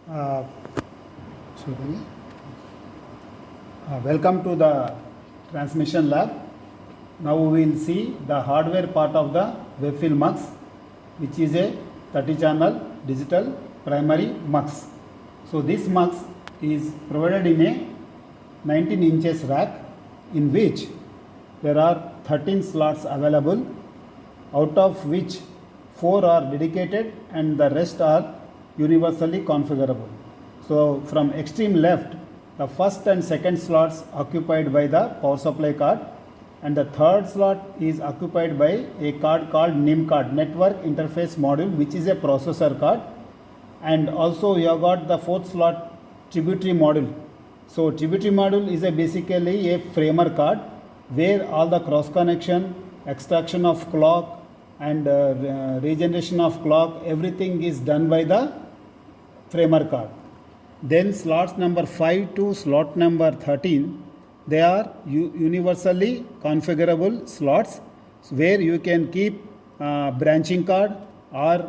Uh, Sorry. Welcome to the transmission lab. Now we will see the hardware part of the Webfill Mux, which is a 30 channel digital primary mux. So this mux is provided in a 19 inches rack in which there are 13 slots available, out of which 4 are dedicated and the rest are universally configurable. So from extreme left, the first and second slots occupied by the power supply card, and the third slot is occupied by a card called NIM card, Network Interface Module, which is a processor card. And also you have got the fourth slot, tributary module. So tributary module is basically a framer card where all the cross connection, extraction of clock and regeneration of clock, everything is done by the framer card. Then slots number 5 to slot number 13, they are universally configurable slots where you can keep branching card or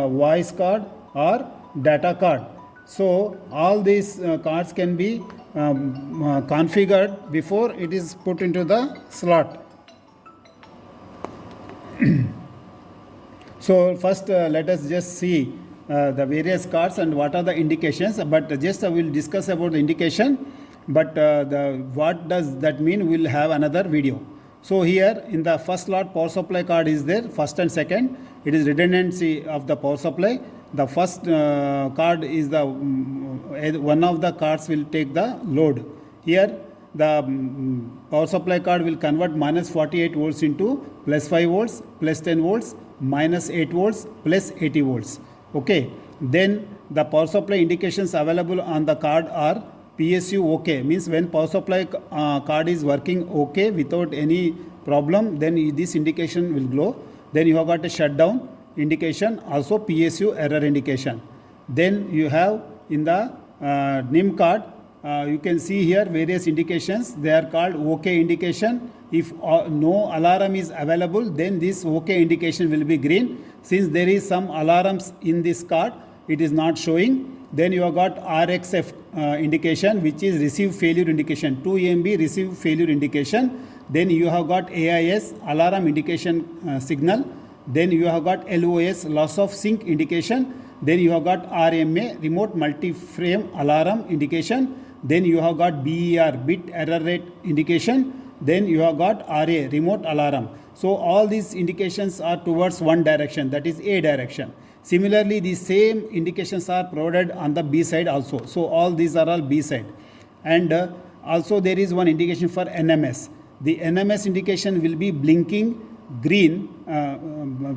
voice card or data card. So all these cards can be configured before it is put into the slot. So first let us just see the various cards and what are the indications, but just I will discuss about the indication, but what does that mean, we will have another video. So here in the first slot, power supply card is there, first and second, it is redundancy of the power supply. The first card is the one of the cards will take the load. Here the power supply card will convert minus 48 volts into plus 5 volts, plus 10 volts, minus 8 volts, plus 80 volts. Okay. Then the power supply indications available on the card are PSU OK, means when power supply card is working OK without any problem, then this indication will glow. Then you have got a shutdown indication, also PSU error indication. Then you have in the NIM card, you can see here various indications. They are called OK indication. If no alarm is available, then this OK indication will be green. Since there is some alarms in this card, it is not showing. Then you have got RXF indication, which is receive failure indication, 2 MB receive failure indication. Then you have got AIS, alarm indication signal. Then you have got LOS, loss of sync indication. Then you have got RMA, remote multi-frame alarm indication. Then you have got BER, bit error rate indication. Then you have got RA, remote alarm. So all these indications are towards one direction, that is A direction. Similarly, the same indications are provided on the B side also. So all these are all B side. And also there is one indication for NMS. The NMS indication will be blinking green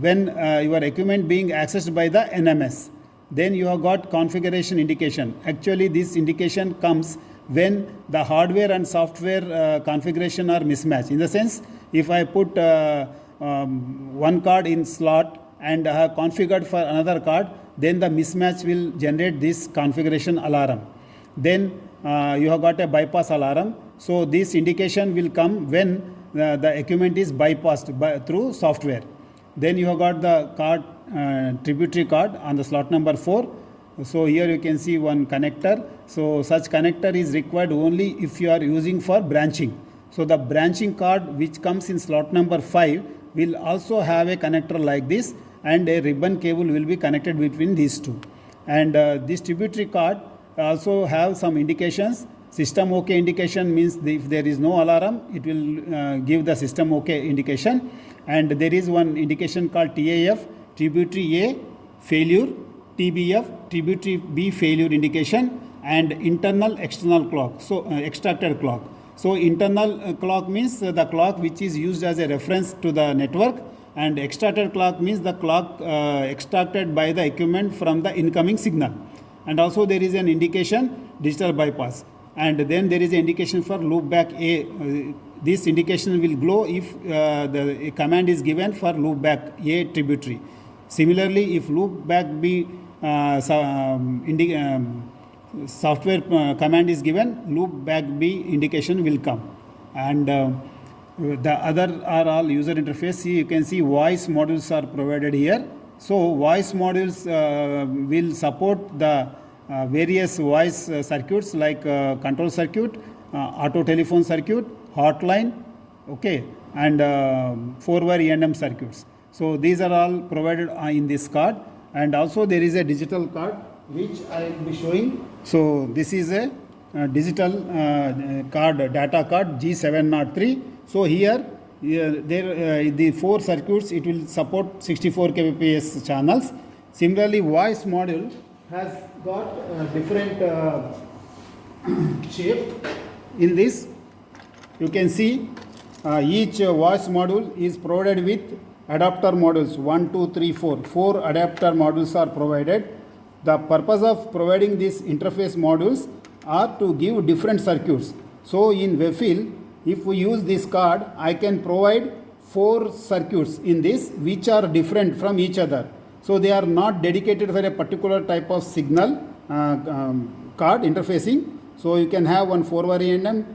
when your equipment being accessed by the NMS. Then you have got configuration indication. Actually, this indication comes when the hardware and software configuration are mismatched. In the sense, if I put one card in slot and have configured for another card, then the mismatch will generate this configuration alarm. Then you have got a bypass alarm. So this indication will come when the equipment is bypassed through software. Then you have got the card, tributary card on the slot number 4. So here you can see one connector. So such connector is required only if you are using for branching. So the branching card which comes in slot number 5 will also have a connector like this, and a ribbon cable will be connected between these two. And this tributary card also have some indications. System OK indication means if there is no alarm, it will give the system OK indication. And there is one indication called TAF, tributary A failure, TBF, tributary B failure indication, and internal external clock, so extracted clock. So internal clock means the clock which is used as a reference to the network, and extracted clock means the clock extracted by the equipment from the incoming signal. And also there is an indication digital bypass, and then there is an indication for loopback A. This indication will glow if the command is given for loopback A tributary. Similarly, if loopback B software command is given, loopback B indication will come. And the other are all user interface. You can see voice modules are provided here. So voice modules will support the various voice circuits like control circuit, auto telephone circuit, hotline, okay, and 4-wire E&M circuits. So these are all provided in this card, and also there is a digital card which I will be showing. So this is a digital card, data card G703. So here the 4 circuits, it will support 64 kbps channels. Similarly, voice module has got different shape. In this you can see each voice module is provided with adapter modules 1, 2, 3, 4. 4 adapter modules are provided. The purpose of providing these interface modules are to give different circuits. So in WebFill, if we use this card, I can provide 4 circuits in this which are different from each other. So they are not dedicated for a particular type of signal card interfacing. So you can have one 4-wire E&M,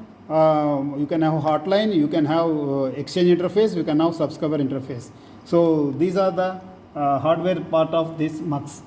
you can have hotline, you can have exchange interface, you can have subscriber interface. So these are the hardware part of this MUX.